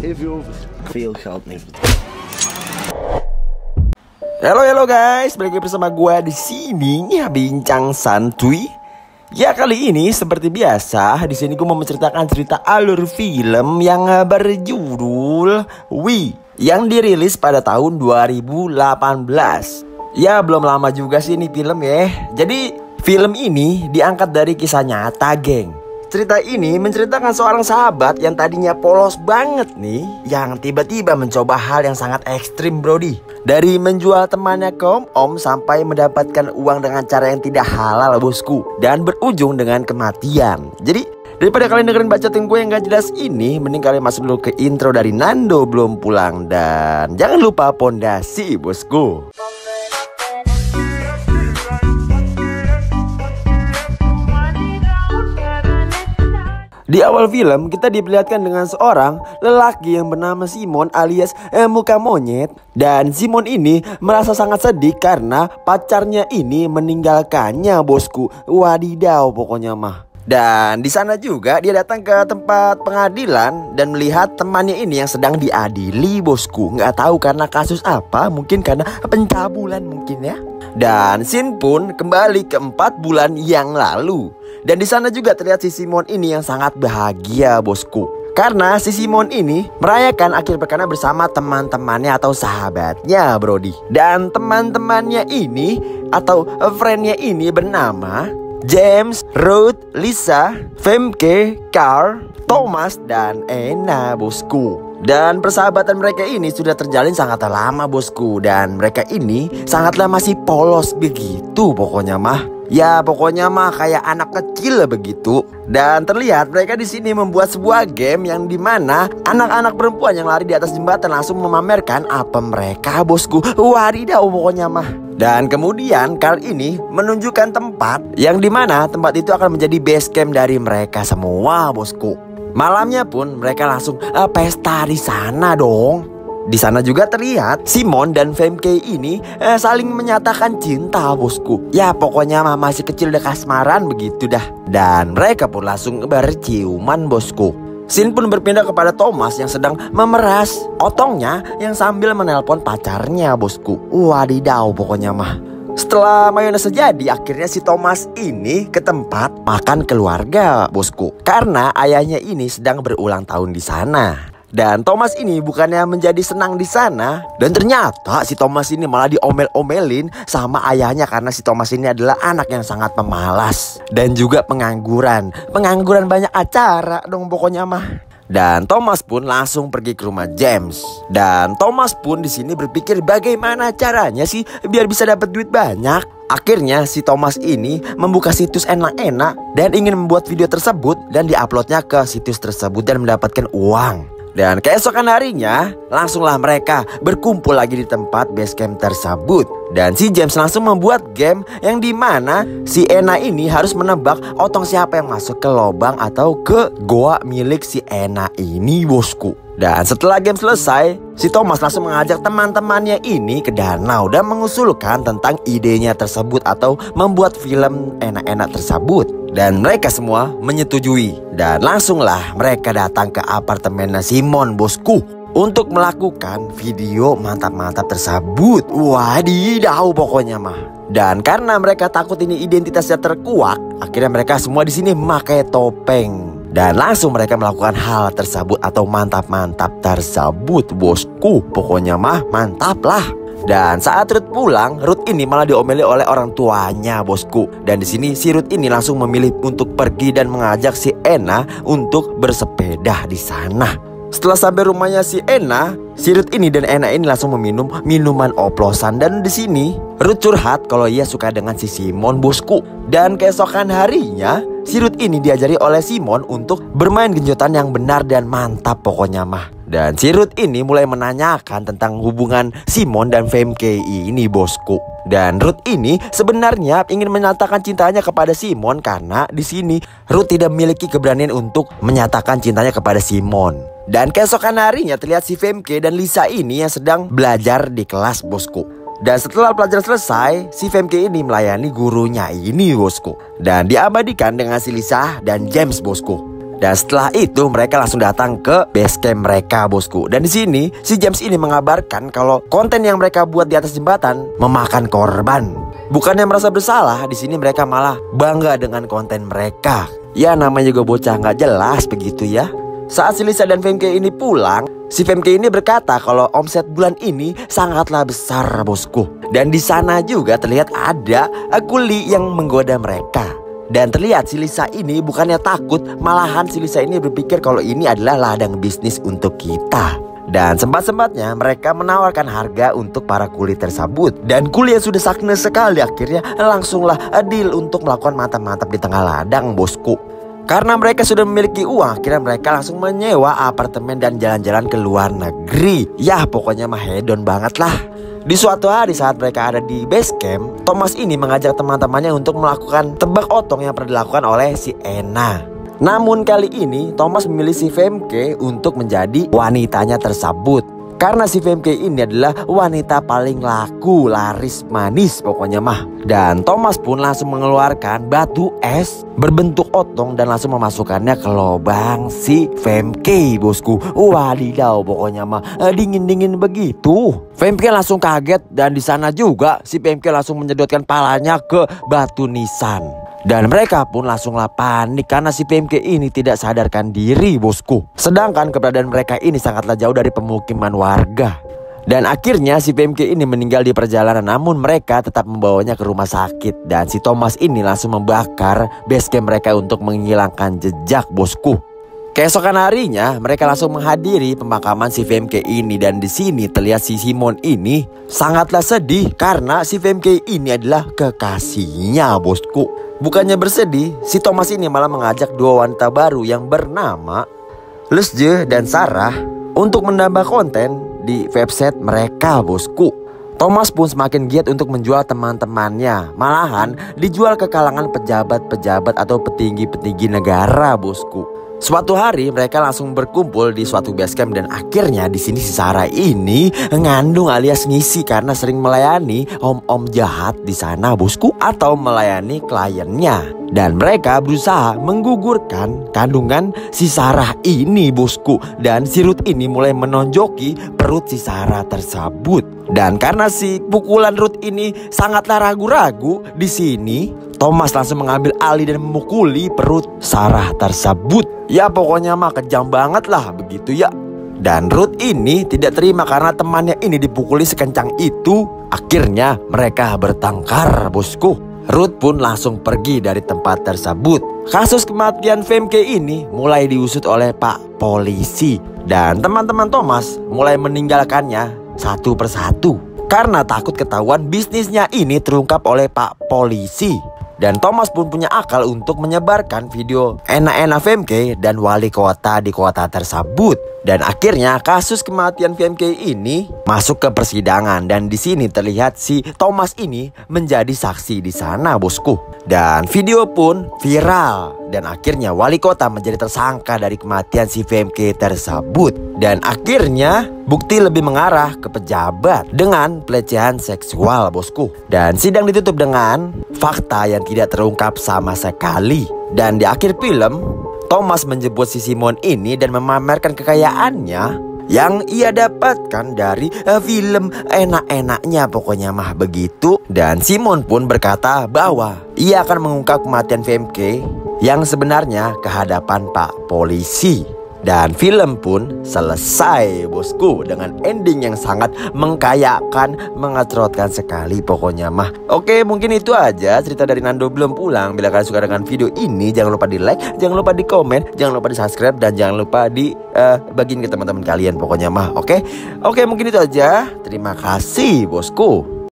If you feel help me. Halo guys, balik lagi bersama gua di sini ya, bincang santuy. Ya kali ini seperti biasa di sini gua mau menceritakan cerita alur film yang berjudul We yang dirilis pada tahun 2018. Ya belum lama juga sih ini film ya. Jadi film ini diangkat dari kisah nyata, geng. Cerita ini menceritakan seorang sahabat yang tadinya polos banget nih, yang tiba-tiba mencoba hal yang sangat ekstrim, brody. Dari menjual temannya ke om sampai mendapatkan uang dengan cara yang tidak halal, bosku. Dan berujung dengan kematian. Jadi daripada kalian dengerin bacotin gue yang gak jelas ini, mending kalian masuk dulu ke intro dari Nando Belum Pulang. Dan jangan lupa pondasi, bosku. Di awal film kita diperlihatkan dengan seorang lelaki yang bernama Simon alias muka monyet. Dan Simon ini merasa sangat sedih karena pacarnya ini meninggalkannya, bosku. Wadidaw pokoknya mah. Dan di sana juga dia datang ke tempat pengadilan dan melihat temannya ini yang sedang diadili, bosku. Nggak tahu karena kasus apa, mungkin karena pencabulan mungkin ya. Dan scene pun kembali ke 4 bulan yang lalu. Dan di sana juga terlihat si Simon ini yang sangat bahagia, bosku. Karena si Simon ini merayakan akhir pekan bersama teman-temannya atau sahabatnya, brody. Dan teman-temannya ini atau friendnya ini bernama James, Ruth, Lisa, Femke, Carl, Thomas, dan Anna, bosku. Dan persahabatan mereka ini sudah terjalin sangat lama, bosku. Dan mereka ini sangatlah masih polos begitu pokoknya mah. Ya pokoknya mah kayak anak kecil begitu. Dan terlihat mereka di sini membuat sebuah game yang dimana anak-anak perempuan yang lari di atas jembatan langsung memamerkan apa mereka, bosku. Wadidaw pokoknya mah. Dan kemudian kali ini menunjukkan tempat yang dimana tempat itu akan menjadi base camp dari mereka semua, bosku. Malamnya pun mereka langsung pesta di sana dong. Di sana juga terlihat Simon dan Femke ini saling menyatakan cinta, bosku. Ya pokoknya mah masih kecil udah kasmaran begitu dah. Dan mereka pun langsung berciuman, bosku. Scene pun berpindah kepada Thomas yang sedang memeras otongnya yang sambil menelpon pacarnya, bosku. Wadidaw pokoknya mah. Setelah mayones jadi, akhirnya si Thomas ini ke tempat makan keluarga, bosku. Karena ayahnya ini sedang berulang tahun di sana. Dan Thomas ini bukannya menjadi senang di sana. Dan ternyata si Thomas ini malah diomel-omelin sama ayahnya. Karena si Thomas ini adalah anak yang sangat pemalas. Dan juga pengangguran. Pengangguran banyak acara dong pokoknya mah. Dan Thomas pun langsung pergi ke rumah James. Dan Thomas pun di sini berpikir bagaimana caranya sih biar bisa dapat duit banyak. Akhirnya si Thomas ini membuka situs enak-enak dan ingin membuat video tersebut dan diuploadnya ke situs tersebut dan mendapatkan uang. Dan keesokan harinya langsunglah mereka berkumpul lagi di tempat base camp tersebut. Dan si James langsung membuat game yang dimana si Anna ini harus menebak otong siapa yang masuk ke lubang atau ke goa milik si Anna ini, bosku. Dan setelah game selesai, si Thomas langsung mengajak teman-temannya ini ke danau dan mengusulkan tentang idenya tersebut atau membuat film enak-enak tersebut. Dan mereka semua menyetujui. Dan langsunglah mereka datang ke apartemen Simon, bosku, untuk melakukan video mantap-mantap tersebut. Wadidaw pokoknya mah. Dan karena mereka takut ini identitasnya terkuak, akhirnya mereka semua di sini memakai topeng. Dan langsung mereka melakukan hal tersebut atau mantap-mantap tersebut, bosku. Pokoknya mah mantap lah. Dan saat Ruth pulang, Ruth ini malah diomeli oleh orang tuanya, bosku. Dan di sini si Ruth ini langsung memilih untuk pergi dan mengajak si Anna untuk bersepeda di sana. Setelah sampai rumahnya si Anna, si Ruth ini dan Anna ini langsung meminum minuman oplosan. Dan di sini Ruth curhat kalau ia suka dengan si Simon, bosku. Dan keesokan harinya si Ruth ini diajari oleh Simon untuk bermain genjotan yang benar dan mantap pokoknya mah. Dan si Ruth ini mulai menanyakan tentang hubungan Simon dan Femke ini, bosku. Dan Ruth ini sebenarnya ingin menyatakan cintanya kepada Simon karena di sini Ruth tidak memiliki keberanian untuk menyatakan cintanya kepada Simon. Dan keesokan harinya terlihat si Femke dan Lisa ini yang sedang belajar di kelas, bosku. Dan setelah pelajaran selesai, si Femke ini melayani gurunya ini, bosku. Dan diabadikan dengan si Lisa dan James, bosku. Dan setelah itu mereka langsung datang ke base camp mereka, bosku. Dan di sini si James ini mengabarkan kalau konten yang mereka buat di atas jembatan memakan korban. Bukannya merasa bersalah, di sini mereka malah bangga dengan konten mereka. Ya namanya juga bocah nggak jelas begitu ya. Saat si Lisa dan Femke ini pulang, si Femke ini berkata kalau omset bulan ini sangatlah besar, bosku. Dan di sana juga terlihat ada kuli yang menggoda mereka. Dan terlihat si Lisa ini bukannya takut, malahan si Lisa ini berpikir kalau ini adalah ladang bisnis untuk kita. Dan sempat-sempatnya mereka menawarkan harga untuk para kuli tersebut. Dan kuli yang sudah sakne sekali akhirnya langsunglah deal untuk melakukan mantap-mantap di tengah ladang, bosku. Karena mereka sudah memiliki uang, akhirnya mereka langsung menyewa apartemen dan jalan-jalan ke luar negeri. Ya pokoknya mah hedon banget lah. Di suatu hari saat mereka ada di base camp, Thomas ini mengajak teman-temannya untuk melakukan tebak otong yang pernah dilakukan oleh si Ena. Namun kali ini Thomas memilih si Femke untuk menjadi wanitanya tersebut. Karena si Femke ini adalah wanita paling laku, laris manis pokoknya mah. Dan Thomas pun langsung mengeluarkan batu es berbentuk otong dan langsung memasukkannya ke lubang si Femke, bosku. Wadidaw pokoknya mah dingin-dingin begitu. Femke langsung kaget dan di sana juga si Femke langsung menyedotkan palanya ke batu nisan. Dan mereka pun langsunglah panik karena si Femke ini tidak sadarkan diri, bosku. Sedangkan keberadaan mereka ini sangatlah jauh dari pemukiman warga. Dan akhirnya si Femke ini meninggal di perjalanan, namun mereka tetap membawanya ke rumah sakit. Dan si Thomas ini langsung membakar base camp mereka untuk menghilangkan jejak, bosku. Keesokan harinya mereka langsung menghadiri pemakaman si Femke ini. Dan di sini terlihat si Simon ini sangatlah sedih karena si Femke ini adalah kekasihnya, bosku. Bukannya bersedih, si Thomas ini malah mengajak dua wanita baru yang bernama Lesje dan Sarah untuk menambah konten di website mereka, bosku. Thomas pun semakin giat untuk menjual teman-temannya. Malahan dijual ke kalangan pejabat-pejabat atau petinggi-petinggi negara, bosku. Suatu hari mereka langsung berkumpul di suatu base camp dan akhirnya di sini si Sarah ini ngandung alias ngisi karena sering melayani om-om jahat di sana, bosku, atau melayani kliennya. Dan mereka berusaha menggugurkan kandungan si Sarah ini, bosku. Dan si Ruth ini mulai menonjoki perut si Sarah tersebut. Dan karena si pukulan Ruth ini sangatlah ragu-ragu, di sini Thomas langsung mengambil alih dan memukuli perut Sarah tersebut. Ya pokoknya mah kejam banget lah begitu ya. Dan Ruth ini tidak terima karena temannya ini dipukuli sekencang itu. Akhirnya mereka bertengkar, bosku. Ruth pun langsung pergi dari tempat tersebut. Kasus kematian Femke ini mulai diusut oleh Pak Polisi. Dan teman-teman Thomas mulai meninggalkannya satu persatu karena takut ketahuan bisnisnya ini terungkap oleh Pak Polisi. Dan Thomas pun punya akal untuk menyebarkan video enak-enak Femke dan wali kota di kota tersebut. Dan akhirnya kasus kematian Femke ini masuk ke persidangan. Dan di sini terlihat si Thomas ini menjadi saksi di sana, bosku. Dan video pun viral. Dan akhirnya wali kota menjadi tersangka dari kematian si Femke tersebut. Dan akhirnya bukti lebih mengarah ke pejabat dengan pelecehan seksual, bosku. Dan sidang ditutup dengan fakta yang tidak terungkap sama sekali. Dan di akhir film, Thomas menjemput si Simon ini dan memamerkan kekayaannya yang ia dapatkan dari film enak-enaknya, pokoknya mah begitu. Dan Simon pun berkata bahwa ia akan mengungkap kematian Femke yang sebenarnya ke hadapan Pak Polisi. Dan film pun selesai, bosku, dengan ending yang sangat mengkayakan, mengecerotkan sekali pokoknya mah. Oke, mungkin itu aja cerita dari Nando belum pulang. Bila kalian suka dengan video ini, jangan lupa di like, jangan lupa di komen, jangan lupa di subscribe, dan jangan lupa di bagiin ke teman-teman kalian pokoknya mah. Oke, mungkin itu aja. Terima kasih, bosku.